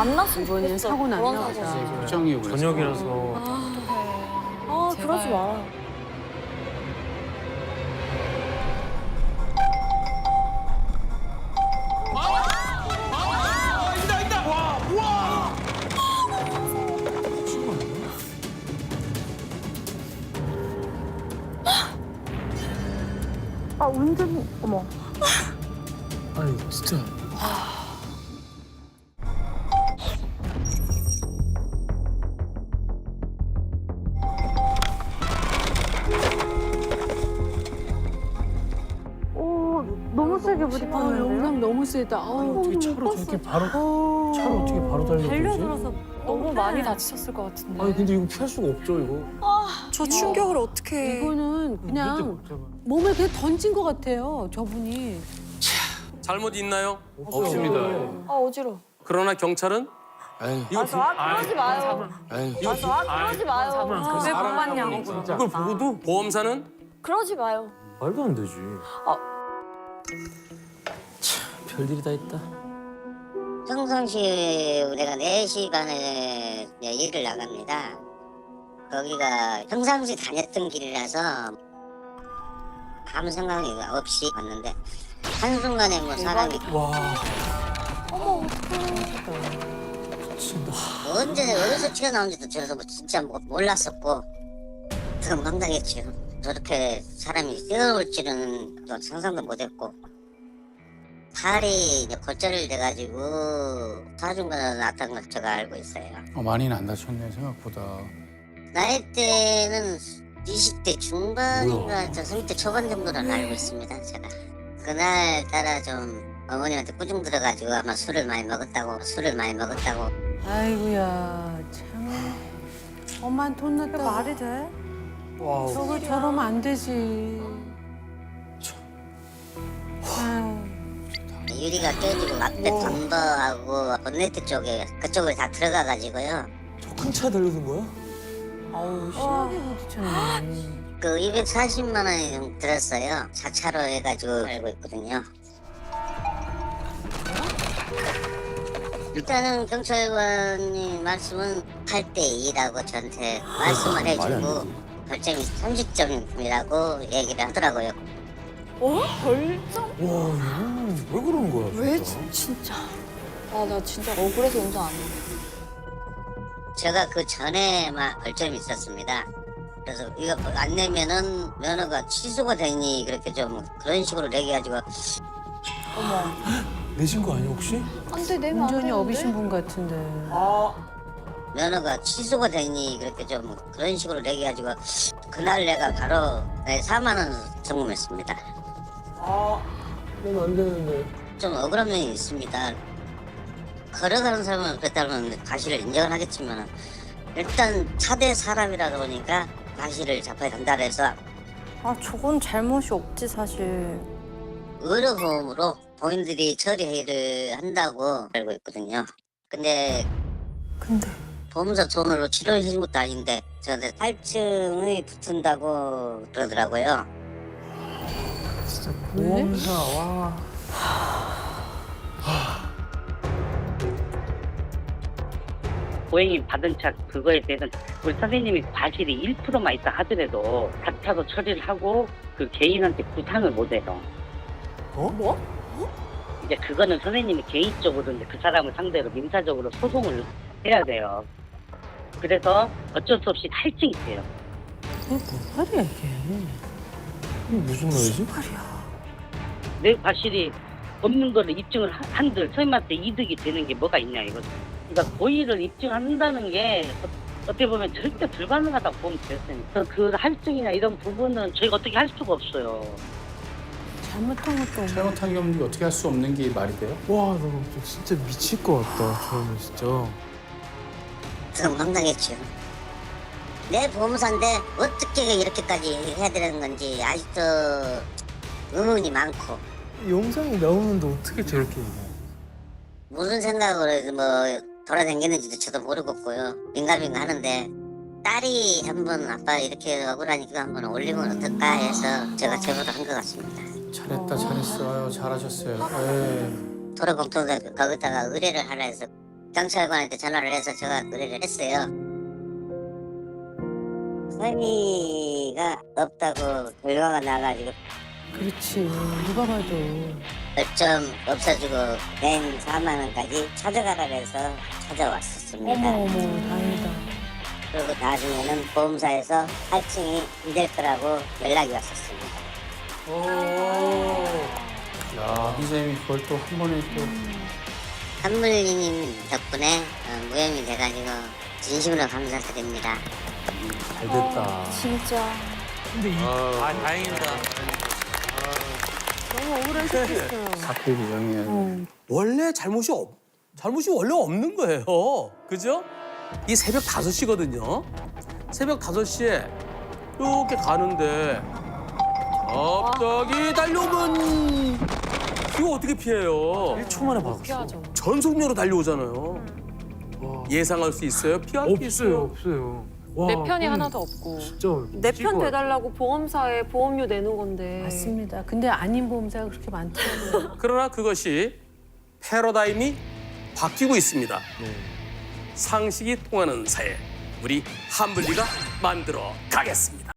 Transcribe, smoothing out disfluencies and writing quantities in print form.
만났으면 이번엔 좋겠어. 사고 났나 그런 보다. 사고. 표정이 그래서. 저녁이라서. 아, 그러지 마. 아, 운전, 어머. 아니 진짜. 오, 너무 세게 아, 부딪혔는데요? 영상 너무 세다. 아우, 어떻게 차로 저렇게 바로 차로 어떻게 바로 달려들지? 달려들어서 너무 많이 다치셨을 것 같은데. 아니 근데 이거 피할 수가 없죠 이거. 저 충격을 어떻게 해. 이거는 그냥 몸을 그냥 던진 것 같아요, 저분이. 잘못 있나요? 없습니다. 아, 어지러워. 그러나 경찰은 그러지 마요. 그러지 마요. 왜 못 봤냐고. 이걸 보고도 보험사는 그러지 마요. 말도 안 되지. 별일이 다 있다. 평상시에 우리가 4시 반에 일을 나갑니다. 거기가 평상시 다녔던 길이라서 아무 생각이 없이 왔는데 한순간에 뭐 사람이 와. 진짜. 언제 어디서 튀어나온지도 저도 진짜 몰랐었고 더 황당했죠. 저렇게 사람이 뛰어올 줄은 또 상상도 못했고 팔이 이제 골절이 돼가지고 사중간에 났다는 걸 제가 알고 있어요. 많이는 안 다쳤네 생각보다. 나이대는 20대 중반인가 30대 초반 정도는 알고 있습니다. 제가 그날 따라 좀 어머님한테 꾸중 들어가지고 아마 술을 많이 먹었다고 아이고야, 참. 엄마한테 혼났다. 말이 돼? 와우. 저거 저러면 안 되지. 아유. 유리가 깨지고 앞에 범버하고 본네트 쪽에 그쪽을 다 들어가가지고요. 저 큰 차 달려든 거야? 아우, 심하게 부딪혔네. 그 240만 원이 좀 들었어요. 4차로 해가지고 알고 있거든요. 일단은 경찰관이 말씀은 8대 2라고 저한테 말씀을 해주고 벌점이 30점이라고 얘기를 하더라고요. 벌점? 와 이거 왜 그러는 거야? 왜 진짜? 진짜? 아, 나 진짜 억울해서 운전 안 해. 제가 그 전에 막 벌점이 있었습니다. 그래서 이거 안 내면은 면허가 취소가 되니 그렇게 좀 그런 식으로 얘기해가지고 내신 거 아니야 혹시? 안 돼, 내면 안 운전이 되는데? 어비신 분 같은데. 면허가 취소가 되니 그렇게 좀 그런 식으로 얘기해가지고 그날 내가 바로 4만 원 송금했습니다. 그러면 안 되는데. 좀 억울한 면이 있습니다. 걸어가는 사람은 그랬다면 과실을 인정을 하겠지만 일단 차대 사람이라다 보니까 과실을 잡아야 된다 해서 아, 저건 잘못이 없지, 사실. 의료보험으로 본인들이 처리를 한다고 알고 있거든요. 근데 보험사 돈으로 치료해 준 것도 아닌데 저한테 탈증이 붙은다고 그러더라고요. 진짜 보험사 와. 고객님 받은 차 그거에 대해서는 우리 선생님이 과실이 1%만 있다 하더라도 다차도 처리를 하고 그 개인한테 구상을 못 해요. 어? 이제 그거는 선생님이 개인적으로 이제 그 사람을 상대로 민사적으로 소송을 해야 돼요. 그래서 어쩔 수 없이 탈증이 돼요. 뭔 말이야, 이게. 이게 무슨 말이지? 내 과실이 없는 거를 입증을 한들 선생님한테 이득이 되는 게 뭐가 있냐 이거. 그러니까 고의를 입증한다는 게 어떻게 보면 절대 불가능하다고 보면 됐으니까 그 할증이나 이런 부분은 저희가 어떻게 할 수가 없어요. 잘못한 것도 없고. 잘못한 게 없는 게 어떻게 할 수 없는 게 말이 돼요? 와, 나 진짜 미칠 것 같다. 저러면 진짜. 좀 황당했죠. 내 보험사인데 어떻게 이렇게까지 해야 되는 건지 아직도 의문이 많고 영상이 나오는데 어떻게 저렇게 얘기해? 무슨 생각으로 뭐 돌아다녔는지도 저도 모르겠고요. 민감민가 하는데 딸이 한번 아빠 이렇게 억울하니까 한번 올리면 어떨까 해서 제가 제보를 한 것 같습니다. 잘했다 잘했어요 잘하셨어요. 예. 도로공통도 거기다가 의뢰를 하라 해서 경찰관한테 전화를 해서 제가 의뢰를 했어요. 혐의가 없다고 결과가 나가지고 그렇지. 누가 봐도. 벌점 없어지고 낸 4만 원까지 찾아가라 해서 찾아왔었습니다. 어머 다행이다. 그리고 나중에는 보험사에서 할증이 안 될 거라고 연락이 왔었습니다. 야, 이재미 그걸 또 한 번에 또 한물리님 덕분에 무혐의 돼가지고 진심으로 감사드립니다. 잘 됐다. 진짜. 근데 이 다행이다. 너무 억울하셨겠어요. 사표 규정해야 돼. 원래 잘못이 원래 없는 거예요. 그죠? 이 새벽 5시거든요. 새벽 5시에 이렇게 가는데 갑자기 달려오면 이거 어떻게 피해요? 1초 만에 받았어. 피하죠. 전속력으로 달려오잖아요. 예상할 수 있어요? 피할 수 있어요? 없어요. 와, 내 편이 그건 하나도 없고 진짜 내 미칠 편 것 같아. 대달라고 보험사에 보험료 내는 건데 맞습니다. 근데 아닌 보험사가 그렇게 많더라고요. 그러나 그것이 패러다임이 바뀌고 있습니다. 상식이 통하는 사회, 우리 한블리가 만들어 가겠습니다.